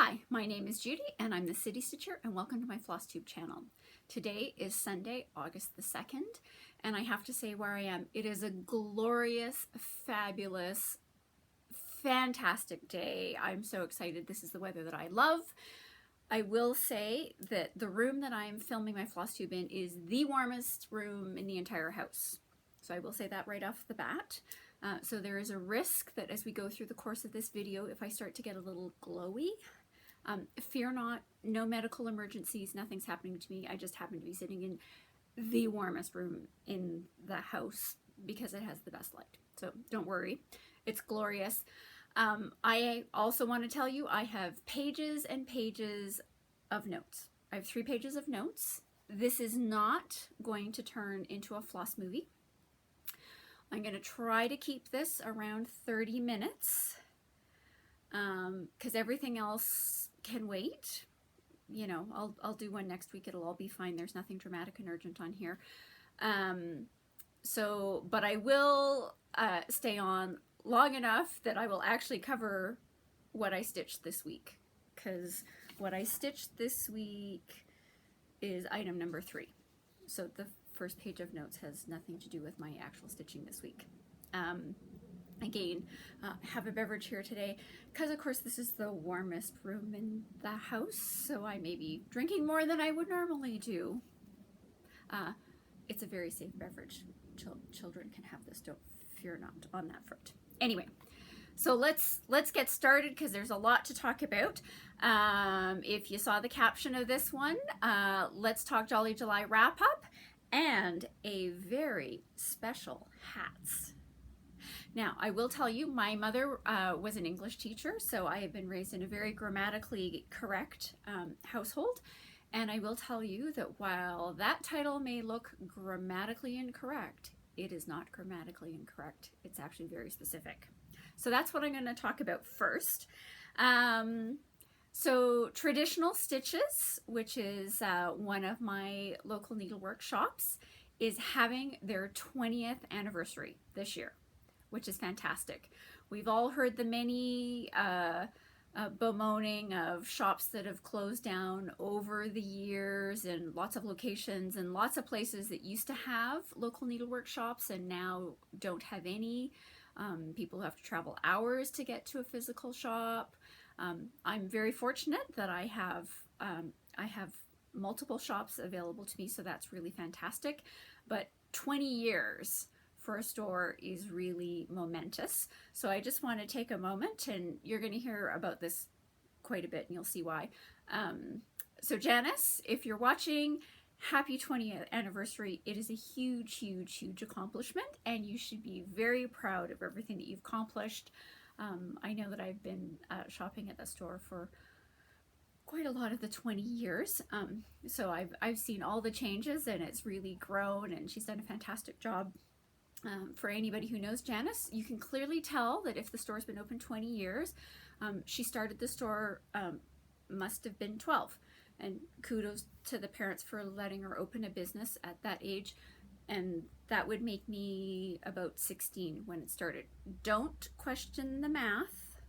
Hi, my name is Judy and I'm the City Stitcher, and welcome to my Flosstube channel. Today is Sunday, August the 2nd, and I have to say where I am, it is a glorious, fabulous, fantastic day. I'm so excited. This is the weather that I love. I will say that the room that I'm filming my Flosstube in is the warmest room in the entire house. So I will say that right off the bat. So there is a risk that as we go through the course of this video, if I start to get a little glowy, fear not, no medical emergencies, nothing's happening to me. I just happen to be sitting in the warmest room in the house because it has the best light. So don't worry, it's glorious. I also want to tell you I have pages and pages of notes. I have 3 pages of notes. This is not going to turn into a floss movie. I'm going to try to keep this around 30 minutes because everything else can wait. You know, I'll do one next week. It'll all be fine. There's nothing dramatic and urgent on here. But I will stay on long enough that I will actually cover what I stitched this week, because what I stitched this week is item number 3. So the first page of notes has nothing to do with my actual stitching this week. Again, have a beverage here today because of course this is the warmest room in the house, so I may be drinking more than I would normally do. It's a very safe beverage. Children can have this, don't fear not on that front. Anyway, so let's get started because there's a lot to talk about. If you saw the caption of this one, let's talk Jolly July wrap up and a very special hats. Now, I will tell you, my mother was an English teacher, so I have been raised in a very grammatically correct household. And I will tell you that while that title may look grammatically incorrect, it is not grammatically incorrect. It's actually very specific. So that's what I'm going to talk about first. So Traditional Stitches, which is one of my local needlework shops, is having their 20th anniversary this year, which is fantastic. We've all heard the many bemoaning of shops that have closed down over the years, and lots of locations and lots of places that used to have local needlework shops and now don't have any. People have to travel hours to get to a physical shop. I'm very fortunate that I have multiple shops available to me, so that's really fantastic. But 20 years for a store is really momentous. So I just want to take a moment, and you're going to hear about this quite a bit and you'll see why. So Janice, if you're watching, happy 20th anniversary. It is a huge, huge, huge accomplishment, and you should be very proud of everything that you've accomplished. I know that I've been shopping at the store for quite a lot of the 20 years. So I've seen all the changes, and it's really grown, and she's done a fantastic job. For anybody who knows Janice, you can clearly tell that if the store's been open 20 years, she started the store, must have been 12. And kudos to the parents for letting her open a business at that age. And that would make me about 16 when it started. Don't question the math,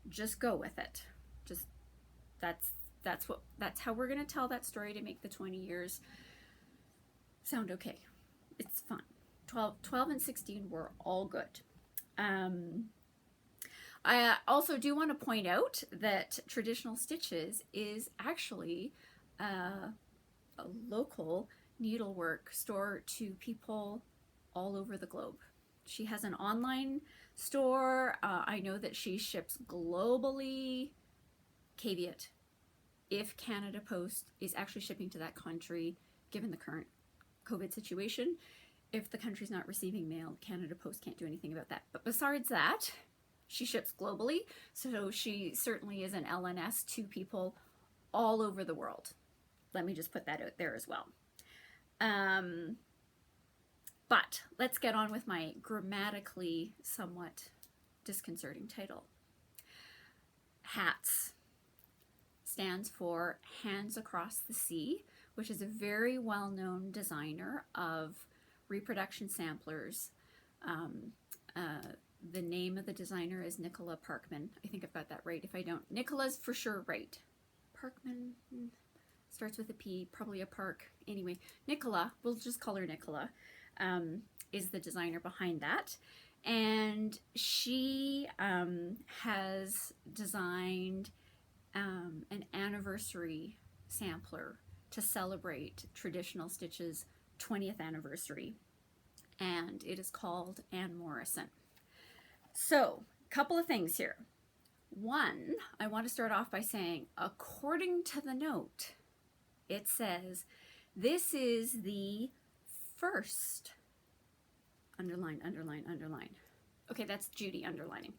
just go with it. Just that's how we're gonna tell that story to make the 20 years sound okay. It's fun. 12 and 16 were all good. I also do want to point out that Traditional Stitches is actually a local needlework store to people all over the globe. She has an online store. I know that she ships globally. Caveat: if Canada Post is actually shipping to that country, given the current COVID situation, if the country's not receiving mail, Canada Post can't do anything about that. But besides that, she ships globally, so she certainly is an LNS to people all over the world. Let me just put that out there as well. But let's get on with my grammatically somewhat disconcerting title. HATS stands for Hands Across the Sea, which is a very well-known designer of reproduction samplers, the name of the designer is Nicola Parkman. I think I've got that right. If I don't, Nicola's for sure right. Parkman starts with a P, probably a park. Anyway, Nicola, we'll just call her Nicola, is the designer behind that. And she has designed an anniversary sampler to celebrate Traditional Stitch's 20th anniversary. And it is called Morison. So, a couple of things here. One, I want to start off by saying, according to the note, it says, this is the first, underline, underline, underline. Okay, that's Judy underlining.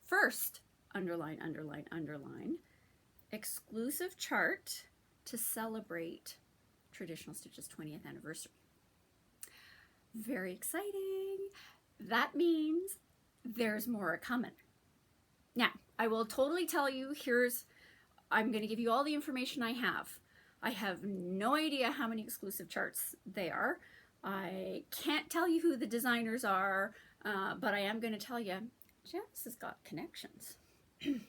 First, underline, underline, underline, exclusive chart to celebrate Traditional Stitch's 20th anniversary. Very exciting. That means there's more coming. Now, I will totally tell you, I'm going to give you all the information I have. I have no idea how many exclusive charts they are. I can't tell you who the designers are, but I am going to tell you, Janice has got connections. I'm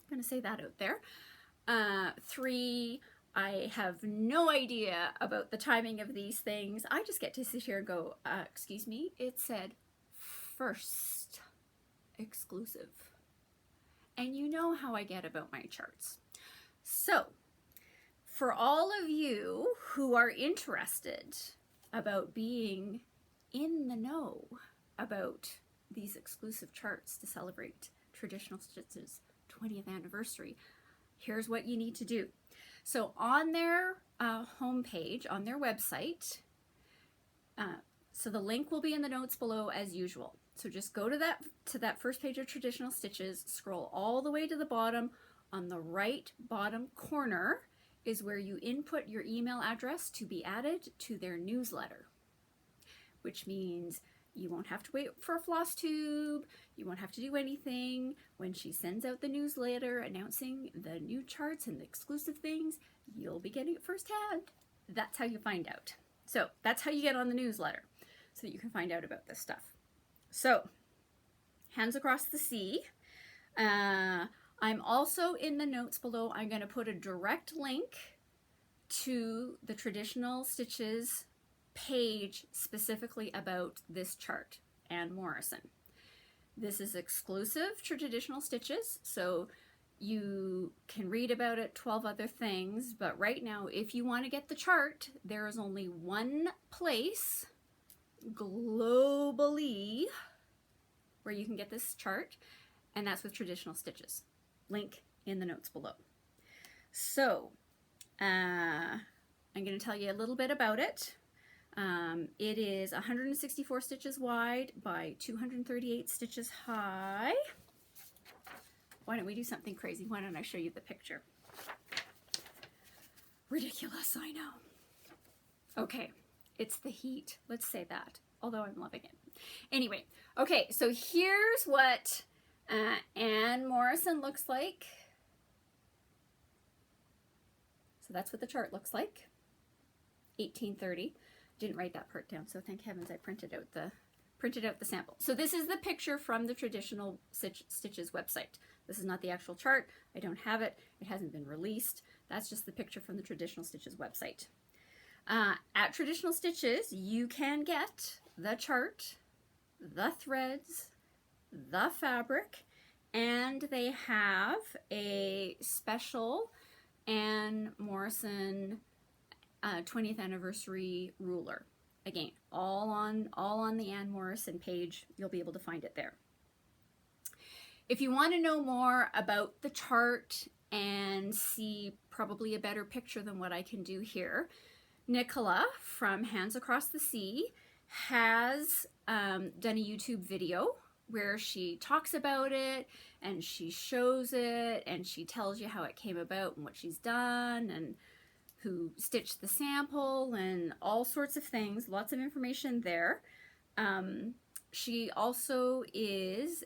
going to say that out there. 3, I have no idea about the timing of these things. I just get to sit here and go, excuse me, it said first exclusive. And you know how I get about my charts. So, for all of you who are interested about being in the know about these exclusive charts to celebrate Traditional Stitch's 20th anniversary, here's what you need to do. So on their homepage, on their website, so the link will be in the notes below as usual. So just go to that first page of Traditional Stitches, scroll all the way to the bottom. On the right bottom corner is where you input your email address to be added to their newsletter, which means you won't have to wait for a Flosstube. You won't have to do anything. When she sends out the newsletter announcing the new charts and the exclusive things, you'll be getting it firsthand. That's how you find out. So that's how you get on the newsletter, so that you can find out about this stuff. So, Hands Across the Sea. I'm also in the notes below, I'm going to put a direct link to the Traditional Stitches page specifically about this chart and Morison. This is exclusive to Traditional Stitches, so you can read about it, 12 other things, but right now, if you want to get the chart, there is only one place globally where you can get this chart, and that's with Traditional Stitches. Link in the notes below. So, I'm going to tell you a little bit about it. It is 164 stitches wide by 238 stitches high. Why don't we do something crazy? Why don't I show you the picture? Ridiculous, I know. Okay, it's the heat. Let's say that, although I'm loving it. Anyway, okay, so here's what Morison looks like. So that's what the chart looks like. 1830. Didn't write that part down, so thank heavens I printed out the sample. So this is the picture from the Traditional Stitches website. This is not the actual chart. I don't have it. It hasn't been released. That's just the picture from the Traditional Stitches website. At Traditional Stitches, you can get the chart, the threads, the fabric, and they have a special Morison 20th anniversary ruler. Again, all on the Morison page. You'll be able to find it there. If you want to know more about the chart and see probably a better picture than what I can do here, Nicola from Hands Across the Sea has done a YouTube video where she talks about it and she shows it and she tells you how it came about and what she's done and who stitched the sample and all sorts of things. Lots of information there. She also she's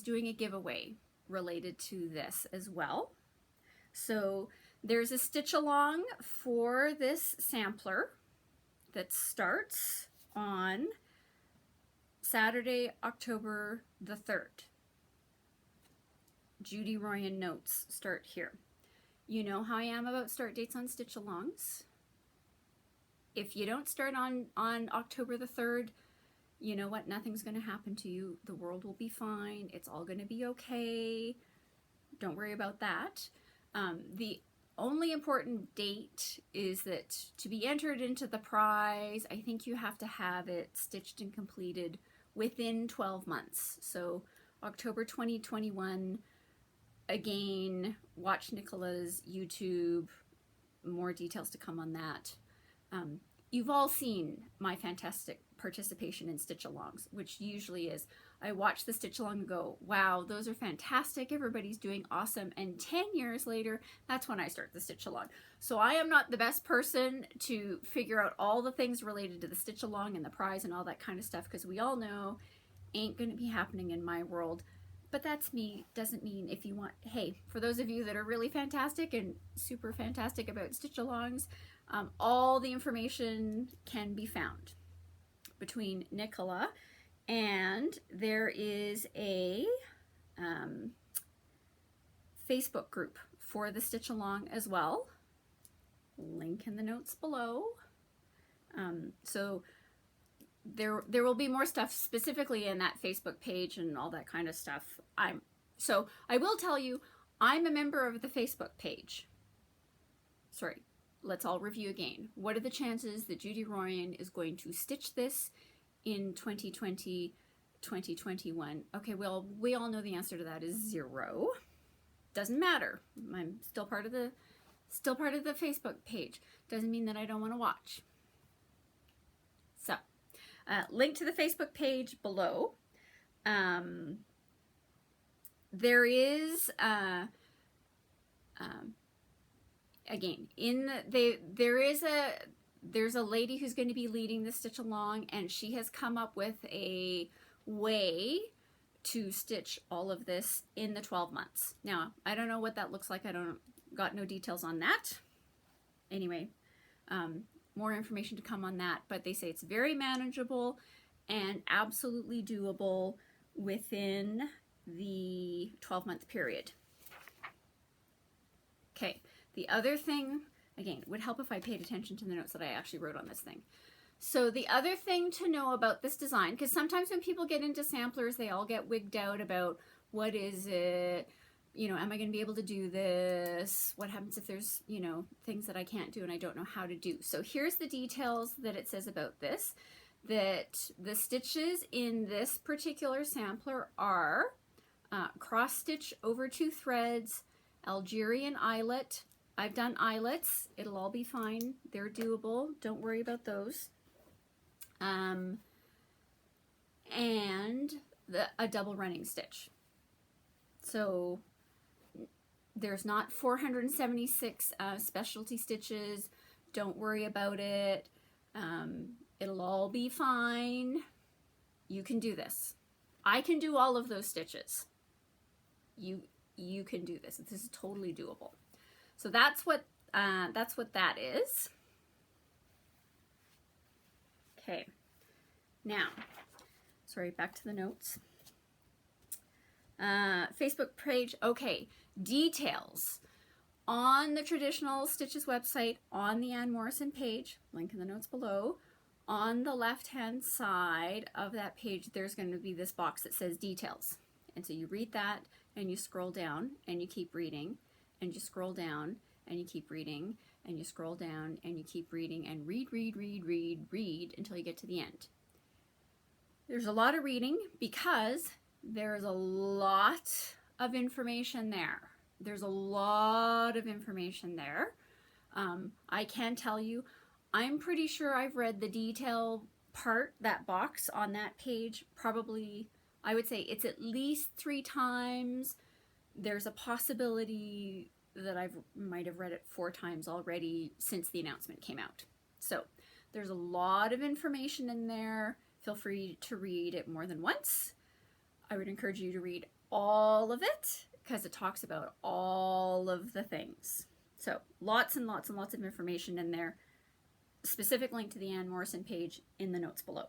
doing a giveaway related to this as well. So there's a stitch along for this sampler that starts on Saturday, October the 3rd. Judy Royan notes start here. You know how I am about start dates on stitch alongs. If you don't start on October the 3rd, you know what? Nothing's going to happen to you. The world will be fine. It's all going to be okay. Don't worry about that. The only important date is that to be entered into the prize, I think you have to have it stitched and completed within 12 months. So October 2021, again, watch Nicola's YouTube, more details to come on that. You've all seen my fantastic participation in stitch alongs, which usually is I watch the stitch along and go, wow, those are fantastic, everybody's doing awesome, and 10 years later, that's when I start the stitch along. So I am not the best person to figure out all the things related to the stitch along and the prize and all that kind of stuff, because we all know ain't going to be happening in my world. But that's me. Doesn't mean if you want, hey, for those of you that are really fantastic and super fantastic about stitch alongs, all the information can be found between Nicola, and there is a Facebook group for the stitch along as well. Link in the notes below. So there will be more stuff specifically in that Facebook page and all that kind of stuff. So I will tell you, I'm a member of the Facebook page. Sorry, let's all review again. What are the chances that Judy Royan is going to stitch this in 2020, 2021? Okay, well, we all know the answer to that is 0. Doesn't matter. I'm still part of the Facebook page. Doesn't mean that I don't want to watch. So, link to the Facebook page below. There is again there's a lady who's going to be leading the stitch along, and she has come up with a way to stitch all of this in the 12 months. Now, I don't know what that looks like. Got no details on that. Anyway, more information to come on that, but they say it's very manageable and absolutely doable within the 12-month period. Okay, the other thing, again, would help if I paid attention to the notes that I actually wrote on this thing. So the other thing to know about this design, because sometimes when people get into samplers, they all get wigged out about what is it, you know, am I going to be able to do this? What happens if there's, you know, things that I can't do and I don't know how to do? So here's the details that it says about this, that the stitches in this particular sampler are cross stitch over 2 threads, Algerian eyelet. I've done eyelets. It'll all be fine. They're doable. Don't worry about those. And a double running stitch. So there's not 476 specialty stitches. Don't worry about it. It'll all be fine. You can do this. I can do all of those stitches. You can do this. This is totally doable. So that's what that is. Okay. Now, sorry, back to the notes. Facebook page. Okay, details on the Traditional Stitches website, on the Anne Morison page, link in the notes below. On the left-hand side of that page, there's going to be this box that says details. And so you read that, and you scroll down, and you keep reading, and you scroll down, and you keep reading, and you scroll down, and you keep reading, and read until you get to the end. There's a lot of reading because there's a lot of information there. There's a lot of information there. I can tell you, I'm pretty sure I've read the detail part, that box on that page, probably, I would say it's at least 3 times. There's a possibility that I might have read it 4 times already since the announcement came out. So there's a lot of information in there. Feel free to read it more than once. I would encourage you to read all of it because it talks about all of the things. So lots and lots and lots of information in there. Specific link to the Anne Morison page in the notes below.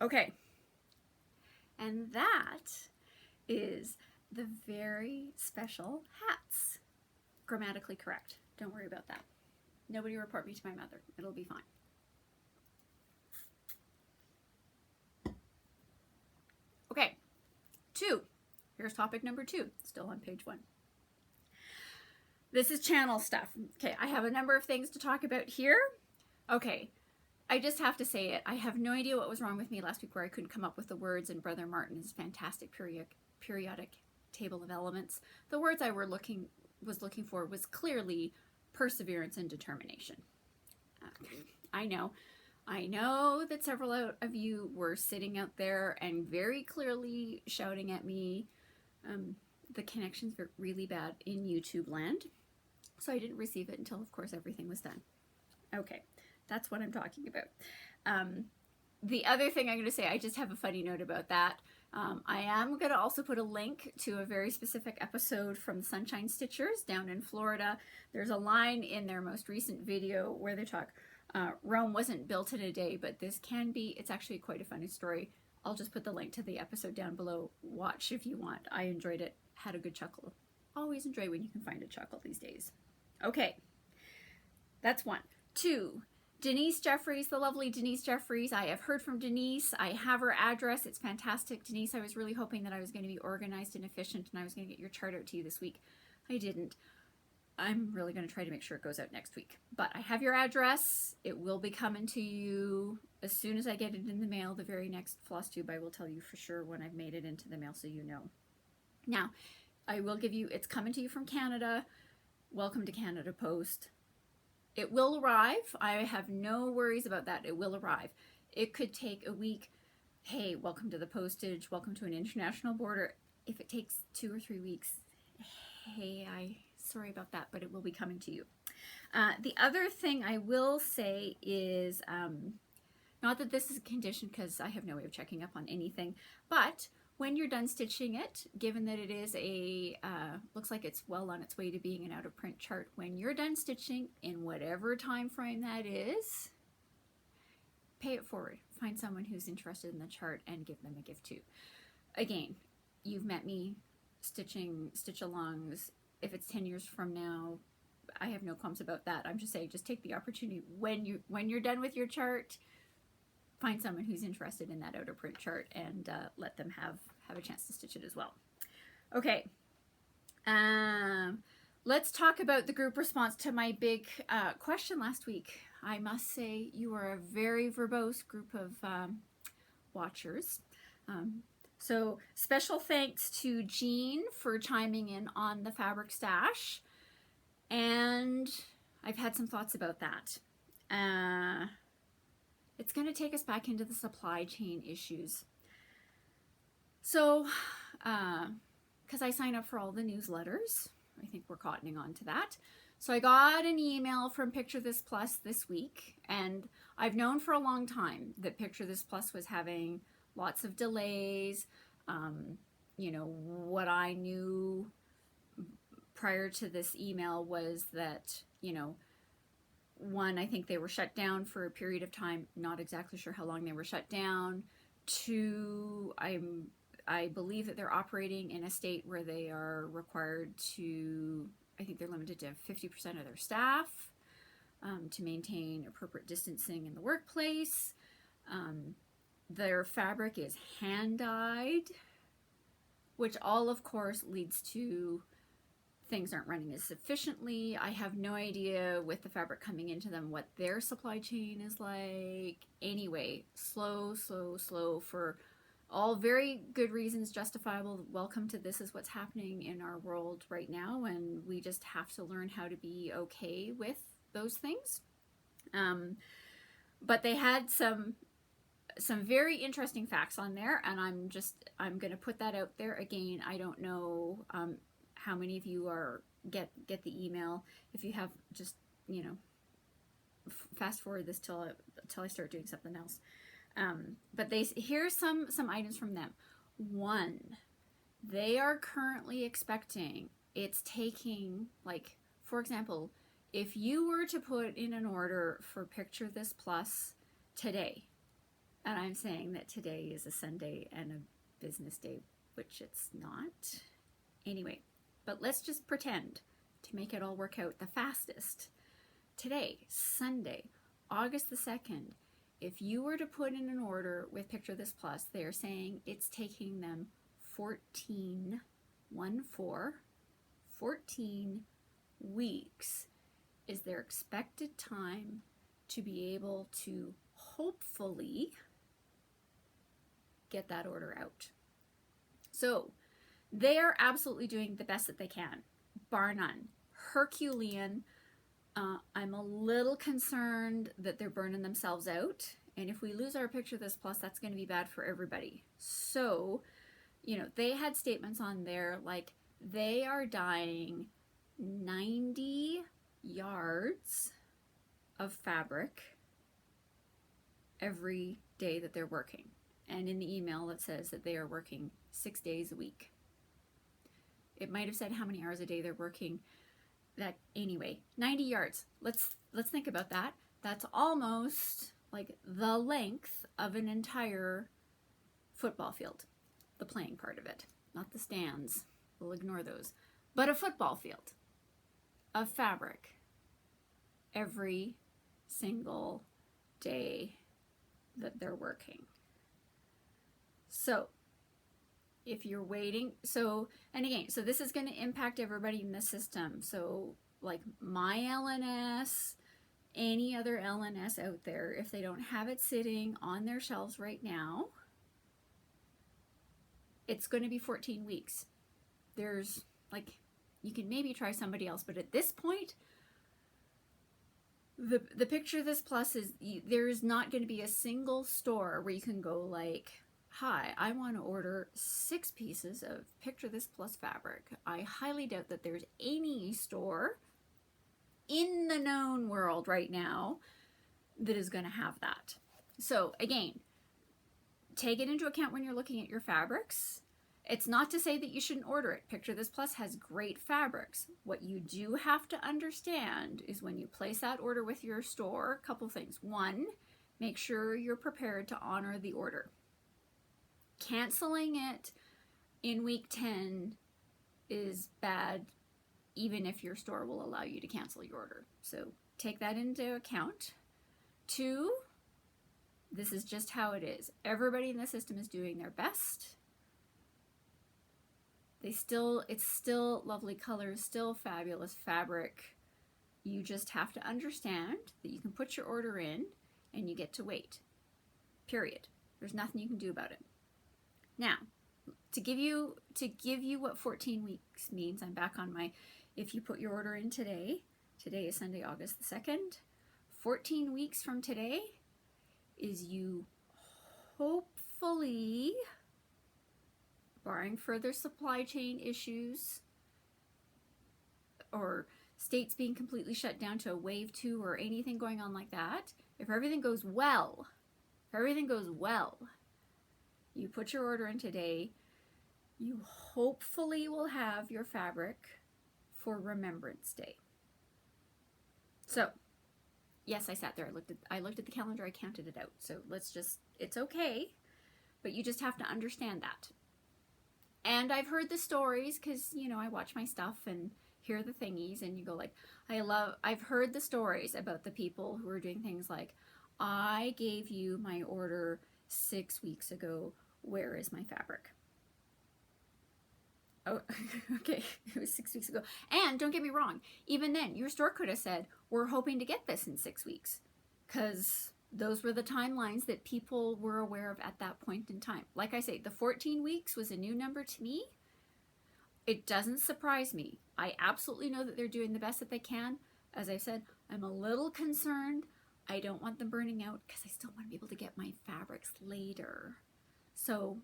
Okay, and that is the very special hats. Grammatically correct. Don't worry about that. Nobody report me to my mother. It'll be fine. Okay, 2. Here's topic number 2, still on page 1. This is channel stuff. Okay, I have a number of things to talk about here. Okay, I just have to say it. I have no idea what was wrong with me last week where I couldn't come up with the words in Brother Martin's fantastic periodic table of elements. The words I was looking for was clearly perseverance and determination. I know that several of you were sitting out there and very clearly shouting at me. The connections were really bad in YouTube land, so I didn't receive it until, of course, everything was done. Okay, that's what I'm talking about. The other thing I'm going to say, I just have a funny note about that. I am going to also put a link to a very specific episode from the Sunshine Stitchers down in Florida. There's a line in their most recent video where they talk, Rome wasn't built in a day, but this can be. It's actually quite a funny story. I'll just put the link to the episode down below. Watch if you want. I enjoyed it. Had a good chuckle. Always enjoy when you can find a chuckle these days. Okay, that's 1. 2. Denise Jeffries, the lovely Denise Jeffries. I have heard from Denise. I have her address. It's fantastic. Denise, I was really hoping that I was going to be organized and efficient and I was going to get your chart out to you this week. I didn't. I'm really going to try to make sure it goes out next week. But I have your address. It will be coming to you as soon as I get it in the mail. The very next Flosstube, I will tell you for sure when I've made it into the mail so you know. Now, I will give you, it's coming to you from Canada. Welcome to Canada Post. It will arrive. I have no worries about that. It will arrive. It could take a week. Hey, welcome to the postage. Welcome to an international border. If it takes 2 or 3 weeks, hey, sorry about that, but it will be coming to you. The other thing I will say is, not that this is a condition because I have no way of checking up on anything, but when you're done stitching it, given that it is looks like it's well on its way to being an out-of-print chart, when you're done stitching, in whatever time frame that is, pay it forward. Find someone who's interested in the chart and give them a gift too. Again, you've met me stitching stitch-alongs. If it's 10 years from now, I have no qualms about that. I'm just saying, just take the opportunity when you're done with your chart, find someone who's interested in that out-of-print chart and let them have a chance to stitch it as well. Okay, let's talk about the group response to my big question last week. I must say you are a very verbose group of watchers. So special thanks to Jean for chiming in on the fabric stash, and I've had some thoughts about that. It's going to take us back into the supply chain issues. So, because I sign up for all the newsletters, I think we're cottoning on to that. So I got an email from Picture This Plus this week, and I've known for a long time that Picture This Plus was having lots of delays. You know, what I knew prior to this email was that, you know, 1, I think they were shut down for a period of time, not exactly sure how long they were shut down. 2, I believe that they're operating in a state where they are required to, I think they're limited to 50% of their staff to maintain appropriate distancing in the workplace. Their fabric is hand-dyed, which all, of course, leads to things aren't running as efficiently. I have no idea with the fabric coming into them what their supply chain is like. Anyway, slow for all very good reasons, justifiable. Welcome to this is what's happening in our world right now, and we just have to learn how to be okay with those things. But they had some very interesting facts on there, and I'm going to put that out there again. I don't know how many of you get the email. If you have, just, you know, fast forward this till I start doing something else. But here's some items from them. 1, they are currently expecting, it's taking, like, for example, if you were to put in an order for Picture This Plus today, And I'm saying that today is a Sunday and a business day, which it's not. Anyway, but let's just pretend to make it all work out the fastest. Today, Sunday, August the 2nd, if you were to put in an order with Picture This Plus, they're saying it's taking them 14 weeks is their expected time to be able to hopefully get that order out. So they are absolutely doing the best that they can, bar none. Herculean. I'm a little concerned that they're burning themselves out. And if we lose our Picture This Plus, that's going to be bad for everybody. So, you know, they had statements on there like they are dyeing 90 yards of fabric every day that they're working. And in the email it says that they are working 6 days a week. It might have said how many hours a day they're working. That anyway, 90 yards. Let's think about that. That's almost like the length of an entire football field. The playing part of it, not the stands. We'll ignore those. But a football field of fabric every single day that they're working. So if you're waiting, and again, so this is going to impact everybody in the system. So like my LNS, any other LNS out there, if they don't have it sitting on their shelves right now, it's going to be 14 weeks. There's like, you can maybe try somebody else, but at this point, the Picture This Plus is, there's not going to be a single store where you can go like, hi, I want to order 6 pieces of Picture This Plus fabric. I highly doubt that there's any store in the known world right now that is going to have that. So again, take it into account when you're looking at your fabrics. It's not to say that you shouldn't order it. Picture This Plus has great fabrics. What you do have to understand is when you place that order with your store, a couple things. One, make sure you're prepared to honor the order. Canceling it in week 10 is bad, even if your store will allow you to cancel your order. So take that into account. 2, this is just how it is. Everybody in the system is doing their best. It's still lovely colors, still fabulous fabric. You just have to understand that you can put your order in and you get to wait. Period. There's nothing you can do about it. Now, to give you what 14 weeks means, I'm back on my, if you put your order in today is Sunday, August the 2nd, 14 weeks from today is you hopefully, barring further supply chain issues or states being completely shut down to a wave 2 or anything going on like that, if everything goes well, you put your order in today, you hopefully will have your fabric for Remembrance Day. So, yes, I sat there, I looked at the calendar, I counted it out. So it's okay, but you just have to understand that. And I've heard the stories because, you know, I watch my stuff and hear the thingies and you go like, I've heard the stories about the people who are doing things like, I gave you my order 6 weeks ago, where is my fabric? Oh, okay, it was 6 weeks ago. And don't get me wrong, even then, your store could have said, we're hoping to get this in 6 weeks, because those were the timelines that people were aware of at that point in time. Like I say, the 14 weeks was a new number to me. It doesn't surprise me. I absolutely know that they're doing the best that they can. As I said, I'm a little concerned. I don't want them burning out because I still want to be able to get my fabrics later. So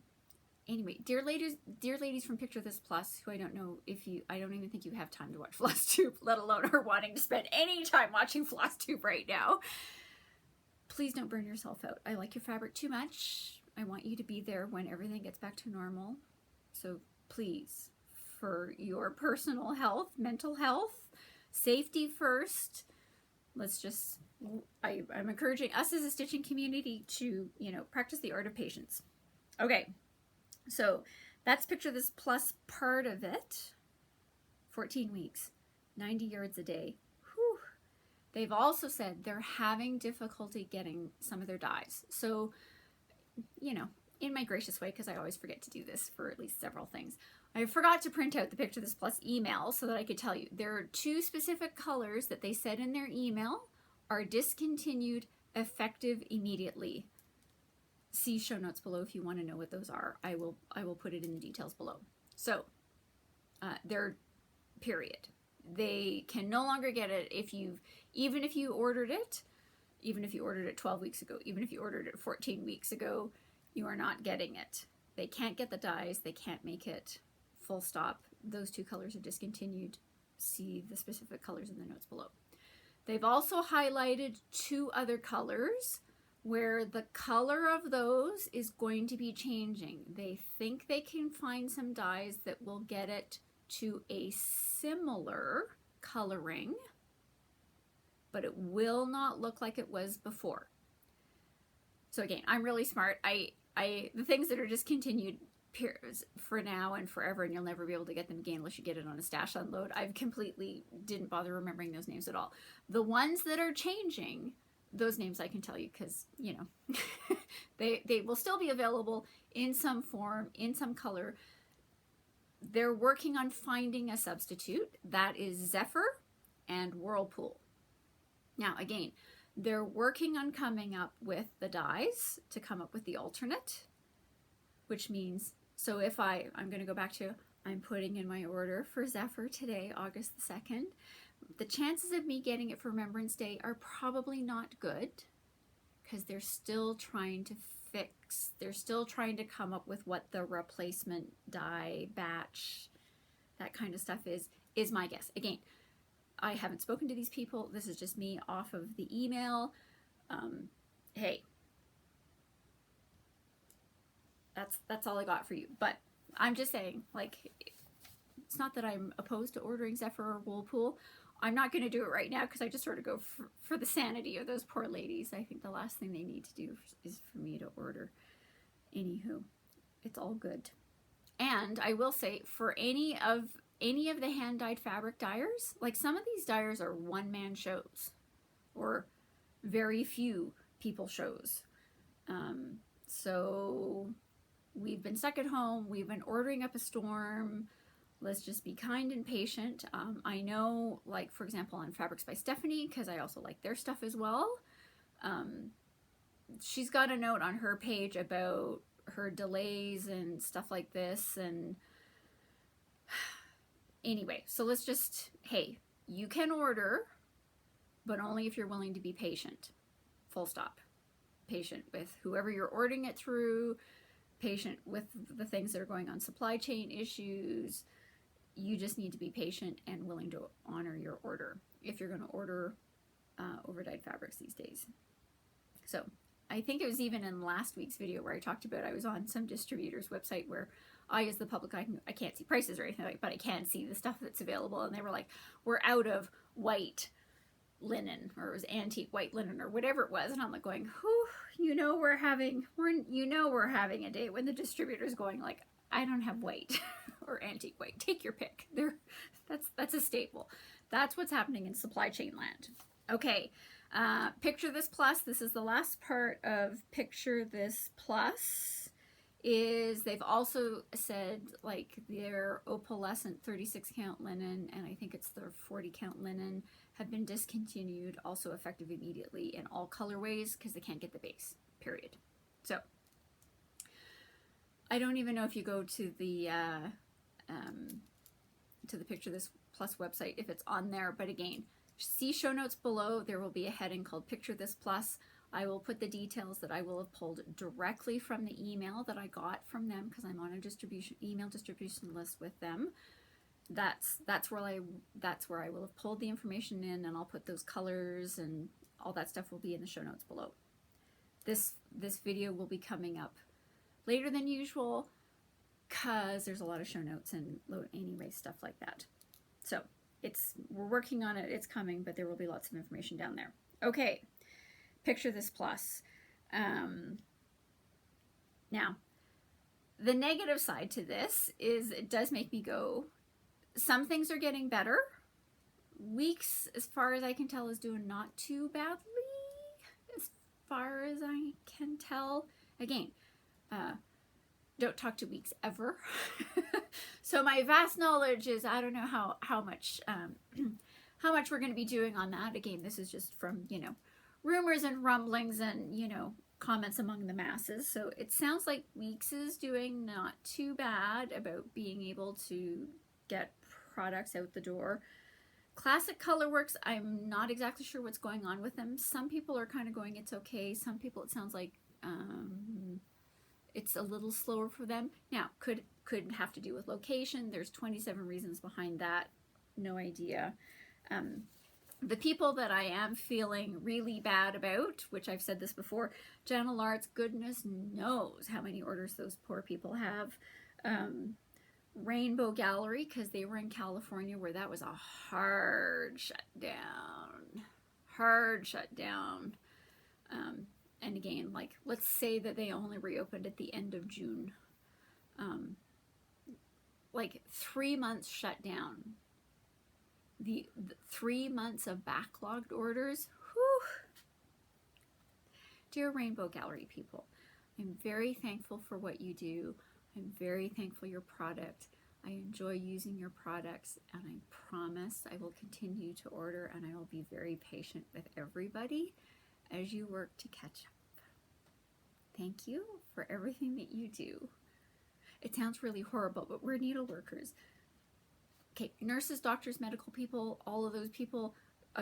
anyway, dear ladies from Picture This Plus, who I don't even think you have time to watch Flosstube, let alone are wanting to spend any time watching Flosstube right now. Please don't burn yourself out. I like your fabric too much. I want you to be there when everything gets back to normal. So please, for your personal health, mental health, safety first, let's just I'm encouraging us as a stitching community to, you know, practice the art of patience. Okay, so that's Picture This Plus part of it. 14 weeks, 90 yards a day. Whew. They've also said they're having difficulty getting some of their dies. So, you know, in my gracious way, because I always forget to do this for at least several things, I forgot to print out the Picture This Plus email so that I could tell you. There are 2 specific colors that they said in their email are discontinued, effective immediately. See show notes below if you want to know what those are. I will put it in the details below. So, they're period. They can no longer get it even if you ordered it 12 weeks ago, even if you ordered it 14 weeks ago, you are not getting it. They can't get the dies, they can't make it, full stop. Those 2 colors are discontinued. See the specific colors in the notes below. They've also highlighted 2 other colors where the color of those is going to be changing. They think they can find some dyes that will get it to a similar coloring, but it will not look like it was before. So again, I'm really smart. The things that are discontinued for now and forever, and you'll never be able to get them again unless you get it on a stash unload. I've completely didn't bother remembering those names at all. The ones that are changing, those names I can tell you because, you know, they will still be available in some form, in some color. They're working on finding a substitute. That is Zephyr and Whirlpool. Now, again, they're working on coming up with the dies to come up with the alternate, which means, so if I'm going to go back to, I'm putting in my order for Zephyr today, August the 2nd. The chances of me getting it for Remembrance Day are probably not good because they're still trying to fix, they're still trying to come up with what the replacement die batch, that kind of stuff is my guess. Again, I haven't spoken to these people. This is just me off of the email. Hey, that's all I got for you. But I'm just saying, like, it's not that I'm opposed to ordering Zephyr or Whirlpool. I'm not going to do it right now because I just sort of go for the sanity of those poor ladies. I think the last thing they need to do is for me to order. Anywho, it's all good. And I will say, for any of the hand-dyed fabric dyers, like some of these dyers are one-man shows or very few people shows. So we've been stuck at home. We've been ordering up a storm. Let's just be kind and patient. I know, like, for example, on Fabrics by Stephanie, because I also like their stuff as well, she's got a note on her page about her delays and stuff like this. And anyway, so let's just, hey, you can order, but only if you're willing to be patient. Full stop. Patient with whoever you're ordering it through, patient with the things that are going on, supply chain issues. You just need to be patient and willing to honor your order if you're going to order overdyed fabrics these days. So I think it was even in last week's video where I talked about I was on some distributor's website where I, as the public, I can't see prices or anything like, but I can see the stuff that's available, and they were like, we're out of white linen, or it was antique white linen or whatever it was, and I'm like going, whew, we're having a day when the distributor's going like, I don't have white or antique white. Take your pick. That's a staple. That's what's happening in supply chain land. Okay, Picture This Plus. This is the last part of Picture This Plus. They've also said, like, their Opalescent 36 count linen, and I think it's their 40 count linen, have been discontinued, also effective immediately in all colorways because they can't get the base, period. So I don't even know if you go to the Picture This Plus website if it's on there, but again, see show notes below. There will be a heading called Picture This Plus. I will put the details that I will have pulled directly from the email that I got from them because I'm on a email distribution list with them. That's where I will have pulled the information in, and I'll put those colors and all that stuff will be in the show notes below. This video will be coming up later than usual because there's a lot of show notes and anyway stuff like that. So we're working on it. It's coming, but there will be lots of information down there. Okay, picture this plus. Now, the negative side to this is it does make me go, some things are getting better. Weeks, as far as I can tell, is doing not too badly, as far as I can tell. Again, don't talk to Weeks ever. So my vast knowledge is, I don't know how much how much we're going to be doing on that. Again, this is just from, you know, rumors and rumblings and, you know, comments among the masses. So it sounds like Weeks is doing not too bad about being able to get products out the door. Classic Colorworks, I'm not exactly sure what's going on with them. Some people are kind of going, it's okay. Some people, it sounds like it's a little slower for them. Now, could have to do with location. There's 27 reasons behind that. No idea. The people that I am feeling really bad about, which I've said this before, Gentle Arts, goodness knows how many orders those poor people have. Rainbow Gallery, because they were in California where that was a hard shutdown. And again, like, let's say that they only reopened at the end of June. Like 3 months shut down. The 3 months of backlogged orders. Whew. Dear Rainbow Gallery people, I'm very thankful for what you do. I'm very thankful for your product. I enjoy using your products, and I promise I will continue to order, and I will be very patient with everybody as you work to catch up. Thank you for everything that you do. It sounds really horrible, but we're needle workers. Okay, nurses, doctors, medical people, all of those people,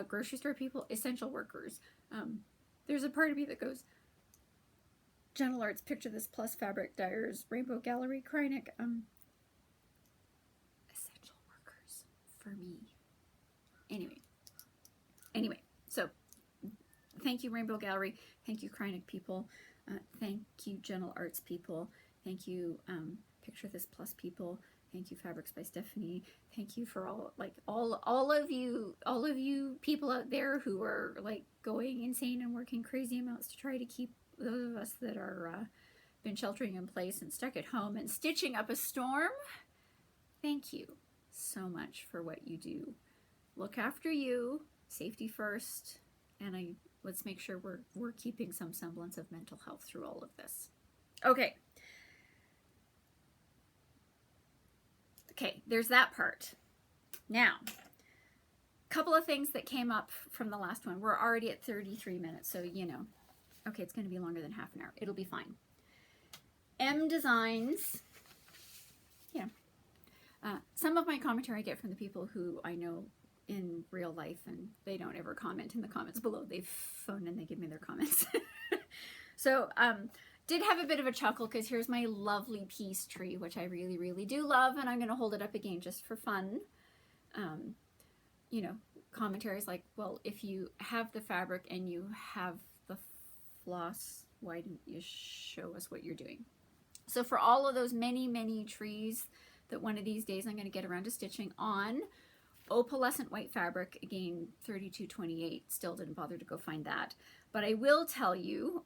grocery store people, essential workers. There's a part of me that goes, Gentle Arts, picture this, plus fabric dyers, Rainbow Gallery, Kreinik, essential workers for me. Anyway, so thank you, Rainbow Gallery. Thank you, Kreinik people. Thank you, Gentle Arts people. Thank you, Picture This Plus people. Thank you, Fabrics by Stephanie. Thank you for all of you people out there who are like going insane and working crazy amounts to try to keep those of us that are been sheltering in place and stuck at home and stitching up a storm. Thank you so much for what you do. Look after you, safety first, and let's make sure we're keeping some semblance of mental health through all of this. Okay. Okay, there's that part. Now, a couple of things that came up from the last one. We're already at 33 minutes, so you know. Okay, it's going to be longer than half an hour. It'll be fine. M Designs. Yeah. Some of my commentary I get from the people who I know in real life, and they don't ever comment in the comments below. They phone and they give me their comments. So, did have a bit of a chuckle because here's my lovely peace tree, which I really, really do love, and I'm going to hold it up again just for fun. You know, commentaries like, well, if you have the fabric and you have the floss, why didn't you show us what you're doing? So for all of those many, many trees that one of these days I'm going to get around to stitching on, opalescent white fabric, again, 3228, still didn't bother to go find that. But I will tell you,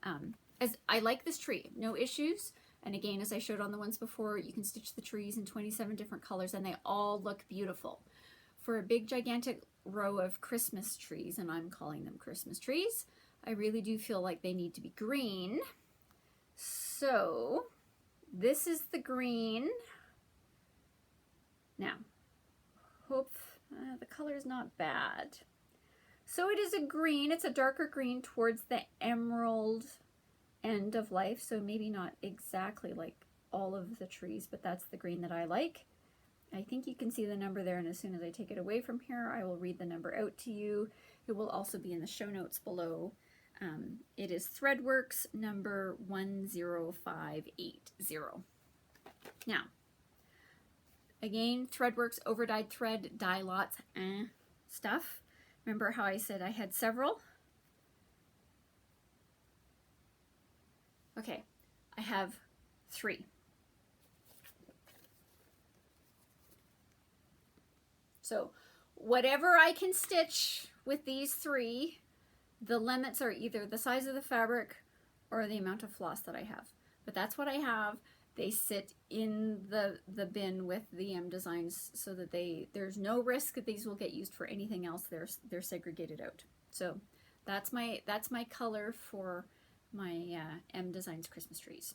as I like this tree, no issues. And again, as I showed on the ones before, you can stitch the trees in 27 different colors and they all look beautiful. For a big gigantic row of Christmas trees, and I'm calling them Christmas trees, I really do feel like they need to be green. So this is the green. Now, hope the color is not bad. So it is a green. It's a darker green towards the emerald end of life, so maybe not exactly like all of the trees, but that's the green that I like. I think you can see the number there, and as soon as I take it away from here, I will read the number out to you. It will also be in the show notes below. It is Threadworx number 10580. Now, again, Threadworx overdyed thread, dye lots, stuff. Remember how I said I had several? Okay, I have 3. So whatever I can stitch with these 3, The limits are either the size of the fabric or the amount of floss that I have. But that's what I have. They sit in the bin with the M designs so that there's no risk that these will get used for anything else. They're segregated out. So that's my color for my M Designs Christmas trees.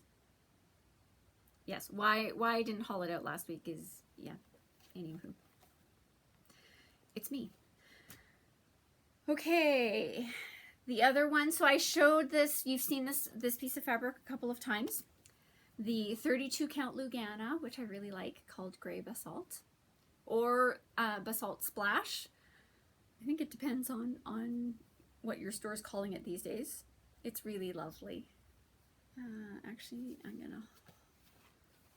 Yes, why I didn't haul it out last week is, yeah, anywho. It's me. Okay, the other one, so I showed this, you've seen this piece of fabric a couple of times. The 32 count Lugana, which I really like, called Gray Basalt, or Basalt Splash. I think it depends on what your store's calling it these days. It's really lovely. Actually, I'm gonna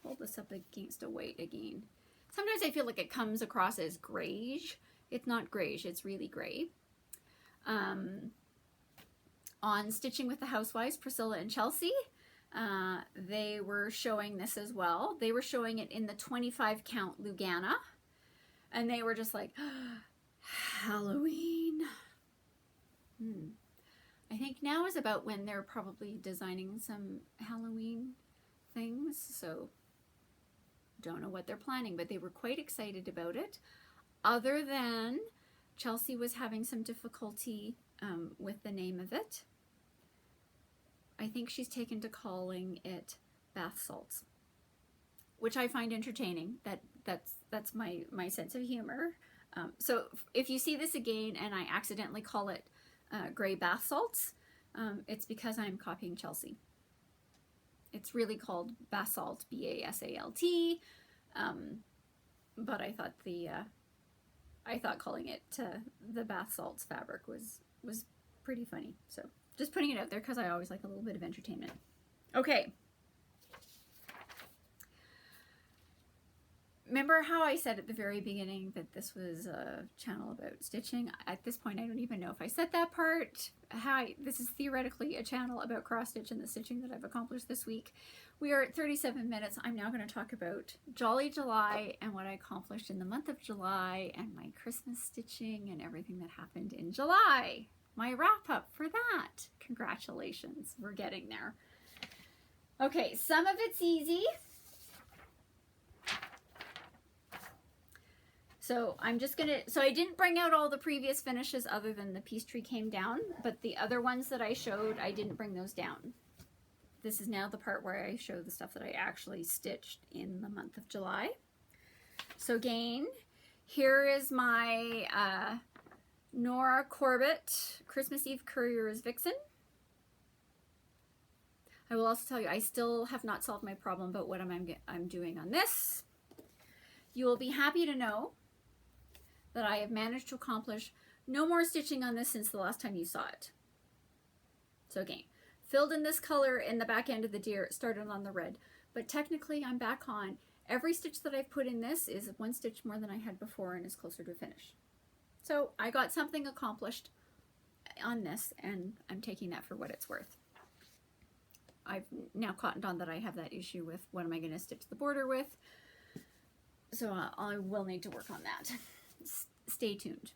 hold this up against a white again. Sometimes I feel like it comes across as grayish. It's not grayish, it's really gray. On Stitching with the Housewives, Priscilla and Chelsea, they were showing this as well. They were showing it in the 25 count Lugana, and they were just like, Halloween. I think now is about when they're probably designing some Halloween things, so don't know what they're planning, but they were quite excited about it. Other than Chelsea was having some difficulty with the name of it. I think she's taken to calling it bath salts, which I find entertaining. That's my sense of humor. So if you see this again and I accidentally call it gray bath salts, it's because I'm copying Chelsea. It's really called Basalt, B-A-S-A-L-T, but I thought calling it the bath salts fabric was pretty funny. So just putting it out there because I always like a little bit of entertainment. Okay. Remember how I said at the very beginning that this was a channel about stitching? At this point, I don't even know if I said that part. This is theoretically a channel about cross stitch and the stitching that I've accomplished this week. We are at 37 minutes. I'm now going to talk about Jolly July and what I accomplished in the month of July and my Christmas stitching and everything that happened in July. My wrap up for that. Congratulations. We're getting there. Okay, some of it's easy. So I'm just gonna, so I didn't bring out all the previous finishes other than the piece tree came down, but the other ones that I showed, I didn't bring those down. This is now the part where I show the stuff that I actually stitched in the month of July. So again, here is my Nora Corbet Christmas Eve Couriers Vixen. I will also tell you, I still have not solved my problem about what I'm doing on this. You will be happy to know that I have managed to accomplish no more stitching on this since the last time you saw it. So again, filled in this color in the back end of the deer, started on the red, but technically I'm back on. Every stitch that I've put in this is one stitch more than I had before and is closer to a finish. So I got something accomplished on this and I'm taking that for what it's worth. I've now cottoned on that I have that issue with what am I going to stitch the border with. So I will need to work on that. Stay tuned.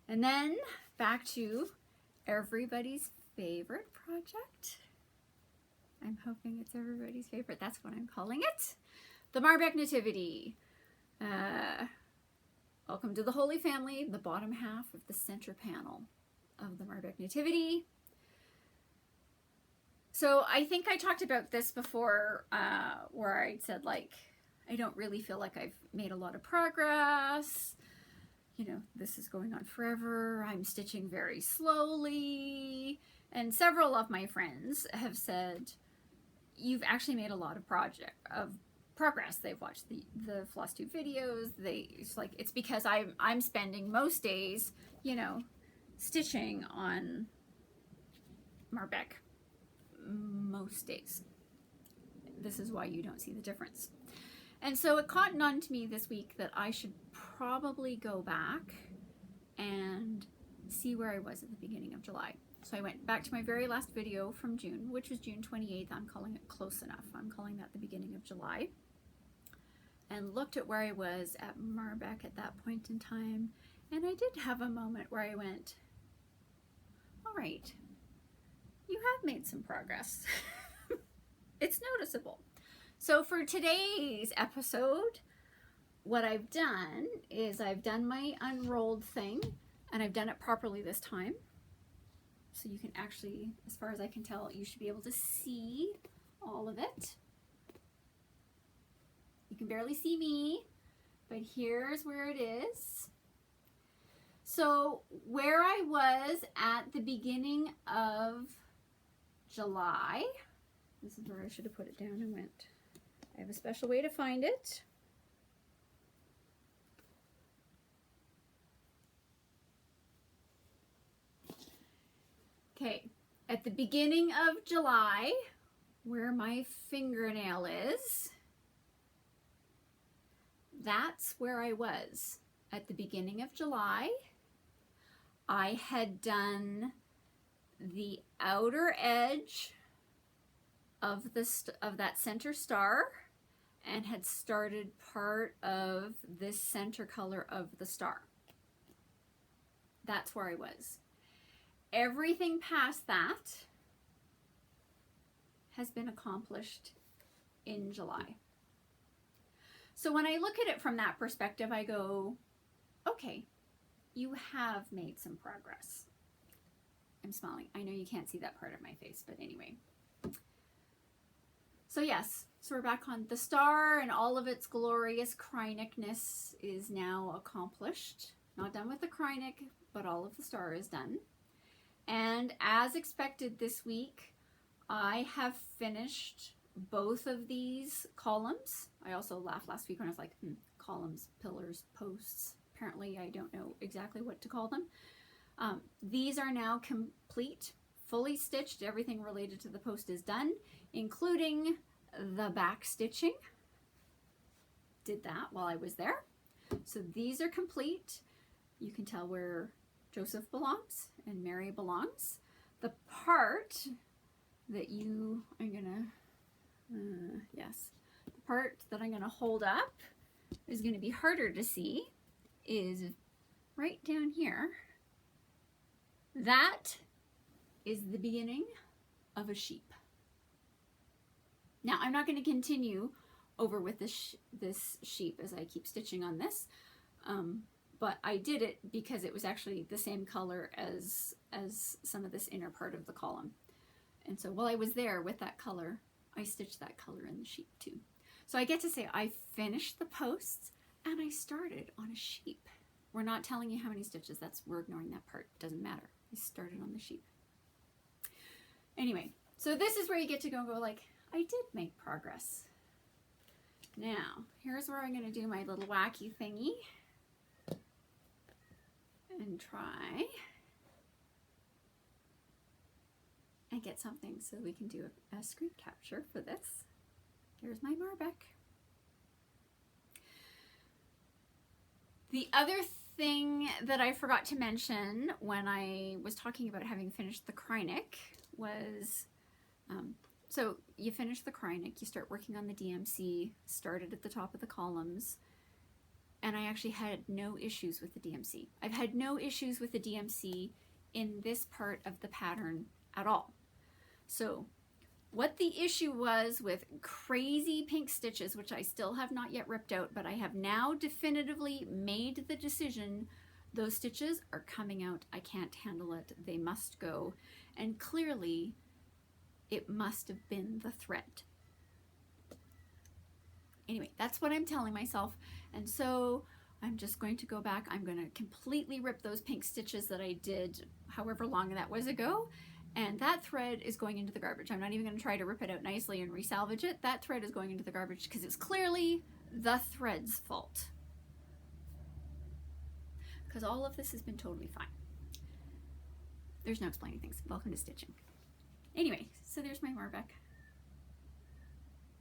And then back to everybody's favorite project. I'm hoping it's everybody's favorite. That's what I'm calling it. The Marbeck Nativity. Welcome to the Holy Family, the bottom half of the center panel of the Marbeck Nativity. So I think I talked about this before where I said, like, I don't really feel like I've made a lot of progress. You know, this is going on forever. I'm stitching very slowly. And several of my friends have said, you've actually made a lot of progress. They've watched the Flosstube videos. It's because I'm spending most days, you know, stitching on Marbeck. Most days. This is why you don't see the difference. And so it cottoned on to me this week that I should probably go back and see where I was at the beginning of July. So I went back to my very last video from June, which was June 28th. I'm calling it close enough. I'm calling that the beginning of July. And looked at where I was at Marbeck at that point in time. And I did have a moment where I went, All right, you have made some progress. It's noticeable. So for today's episode, what I've done is I've done my unrolled thing, and I've done it properly this time. So you can actually, as far as I can tell, you should be able to see all of it. You can barely see me, but here's where it is. So where I was at the beginning of July, this is where I should have put it down and went. I have a special way to find it. Okay, at the beginning of July, where my fingernail is, that's where I was. At the beginning of July, I had done the outer edge of that center star and had started part of this center color of the star. That's where I was. Everything past that has been accomplished in July. So when I look at it from that perspective, I go, okay, you have made some progress. I'm smiling. I know you can't see that part of my face, but anyway. So yes, so we're back on the star, and all of its glorious Krynicness is now accomplished. Not done with the Krynic, but all of the star is done. And as expected this week, I have finished both of these columns. I also laughed last week when I was like, columns, pillars, posts. Apparently I don't know exactly what to call them. These are now complete, fully stitched. Everything related to the post is done, including the back stitching. Did that while I was there. So these are complete. You can tell where Joseph belongs and Mary belongs. The part that I'm gonna, the part that I'm gonna hold up is gonna be harder to see, is right down here. That is the beginning of a sheep. Now I'm not going to continue over with this sheep as I keep stitching on this, but I did it because it was actually the same color as some of this inner part of the column. And so while I was there with that color, I stitched that color in the sheep too. So I get to say I finished the posts and I started on a sheep. We're not telling you how many stitches. We're ignoring that part. Doesn't matter. I started on the sheep. Anyway, so this is where you get to go like, I did make progress. Now, here's where I'm going to do my little wacky thingy and try and get something so we can do a screen capture for this. Here's my Marbeck. The other thing that I forgot to mention when I was talking about having finished the Krynic was, so you finish the Krynic, you start working on the DMC, started at the top of the columns, and I actually had no issues with the DMC. I've had no issues with the DMC in this part of the pattern at all. So what the issue was with crazy pink stitches, which I still have not yet ripped out, but I have now definitively made the decision, those stitches are coming out. I can't handle it. They must go. And clearly it must have been the thread. Anyway, that's what I'm telling myself. And so I'm just going to go back. I'm going to completely rip those pink stitches that I did however long that was ago. And that thread is going into the garbage. I'm not even going to try to rip it out nicely and resalvage it. That thread is going into the garbage because it's clearly the thread's fault. Because all of this has been totally fine. There's no explaining things. Welcome to stitching. Anyway, so there's my Marbeck.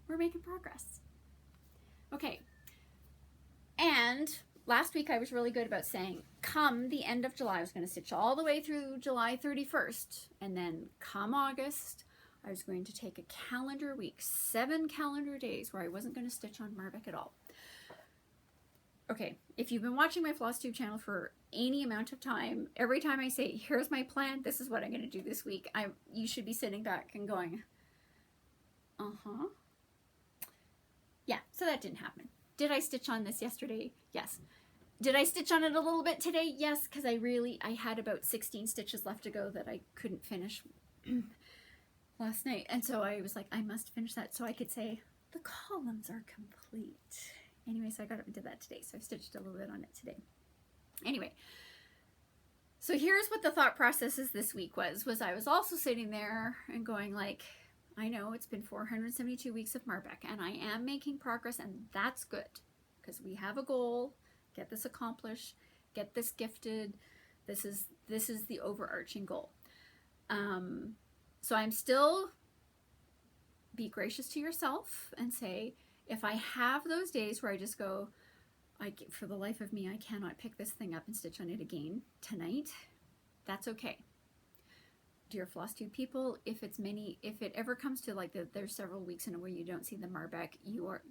We're making progress. Okay. And last week I was really good about saying, come the end of July, I was going to stitch all the way through July 31st. And then come August, I was going to take a calendar week, 7 calendar days where I wasn't going to stitch on Marbeck at all. Okay, if you've been watching my Flosstube channel for any amount of time, every time I say, here's my plan, this is what I'm going to do this week, you should be sitting back and going, uh-huh. Yeah, so that didn't happen. Did I stitch on this yesterday? Yes. Did I stitch on it a little bit today? Yes, because I had about 16 stitches left to go that I couldn't finish last night. And so I was like, I must finish that so I could say, the columns are complete. Anyway, so I got up and did that today. So I stitched a little bit on it today. Anyway, so here's what the thought processes this week was I was also sitting there and going like, I know it's been 472 weeks of Marbeck and I am making progress, and that's good because we have a goal, get this accomplished, get this gifted. This is the overarching goal. So I'm still, be gracious to yourself and say, if I have those days where I just go, for the life of me, I cannot pick this thing up and stitch on it again tonight, that's okay. Dear Flosstube people, if it ever comes to like there's several weeks in a way you don't see the Marbeck,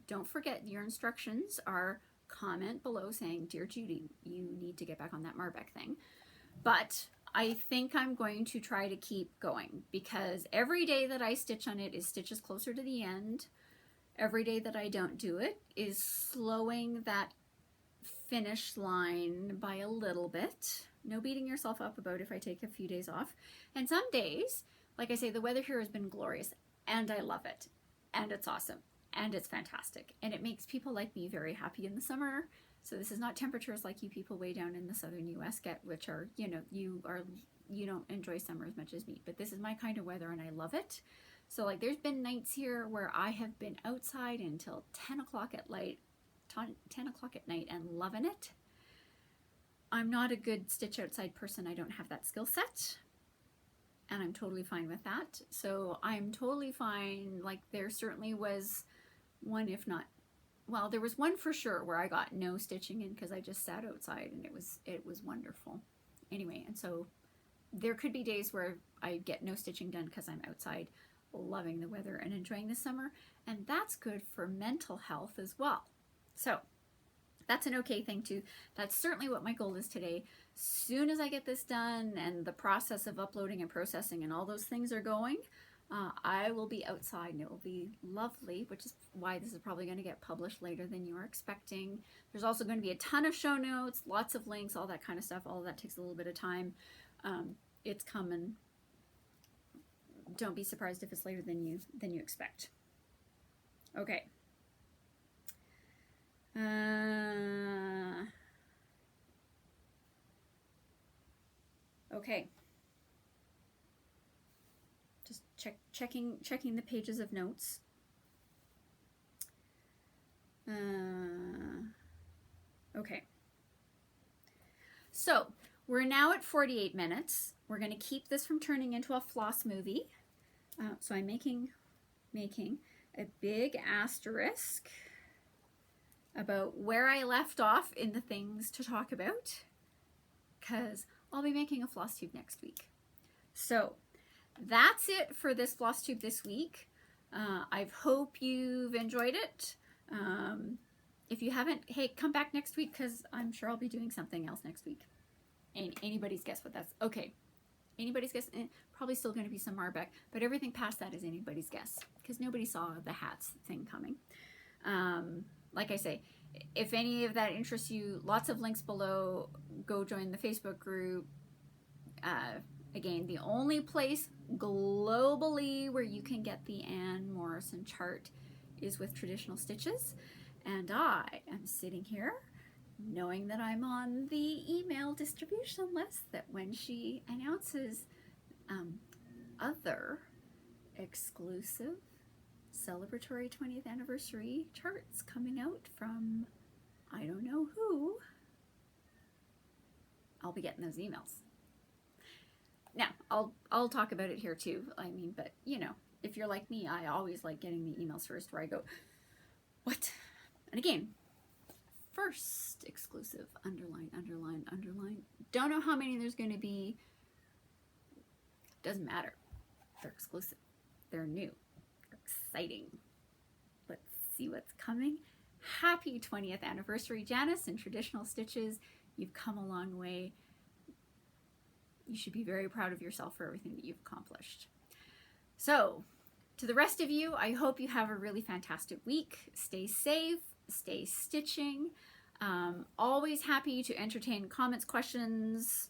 don't forget your instructions are comment below saying, Dear Judy, you need to get back on that Marbeck thing. But I think I'm going to try to keep going because every day that I stitch on it is stitches closer to the end. Every day that I don't do it is slowing that finish line by a little bit. No beating yourself up about if I take a few days off. And some days, like I say, the weather here has been glorious and I love it. And it's awesome. And it's fantastic. And it makes people like me very happy in the summer. So this is not temperatures like you people way down in the southern US get, which are, you don't enjoy summer as much as me. But this is my kind of weather and I love it. So like there's been nights here where I have been outside until 10 o'clock at night and loving it. I'm not a good stitch outside person. I don't have that skill set. And I'm totally fine with that. So I'm totally fine. Like there certainly was one, if not, well, there was one for sure where I got no stitching in because I just sat outside and it was wonderful. Anyway, and so there could be days where I get no stitching done because I'm outside loving the weather and enjoying the summer, and that's good for mental health as well. So that's an okay thing too. That's certainly what my goal is today. Soon as I get this done and the process of uploading and processing and all those things are going, I will be outside and it will be lovely, which is why this is probably going to get published later than you are expecting. There's also going to be a ton of show notes, lots of links, all that kind of stuff. All of that takes a little bit of time. It's coming. Don't be surprised if it's later than you expect. Okay. Okay. Just checking the pages of notes. Okay. So we're now at 48 minutes. We're going to keep this from turning into a floss movie. So I'm making a big asterisk about where I left off in the things to talk about, because I'll be making a Flosstube next week. So that's it for this Flosstube this week. I hope you've enjoyed it. If you haven't, hey, come back next week because I'm sure I'll be doing something else next week. Anybody's guess what that's, okay. Anybody's guess, probably still going to be some Marbeck, but everything past that is anybody's guess because nobody saw the hats thing coming. Like I say, if any of that interests you, lots of links below. Go join the Facebook group. Again, the only place globally where you can get the Anne Morison chart is with Traditional Stitches. And I am sitting here knowing that I'm on the email distribution list, that when she announces other exclusive celebratory 20th anniversary charts coming out from I don't know who, I'll be getting those emails. Now, I'll talk about it here too. I mean, but if you're like me, I always like getting the emails first where I go, what? And again, first exclusive, underline, underline, underline. Don't know how many there's going to be. Doesn't matter. They're exclusive. They're new. They're exciting. Let's see what's coming. Happy 20th anniversary, Janice, in traditional stitches. You've come a long way. You should be very proud of yourself for everything that you've accomplished. So, to the rest of you, I hope you have a really fantastic week. Stay safe, stay stitching. Always happy to entertain comments, questions,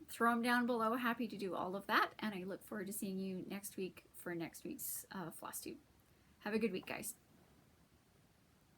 throw them down below. Happy to do all of that. And I look forward to seeing you next week for next week's Flosstube. Have a good week, guys.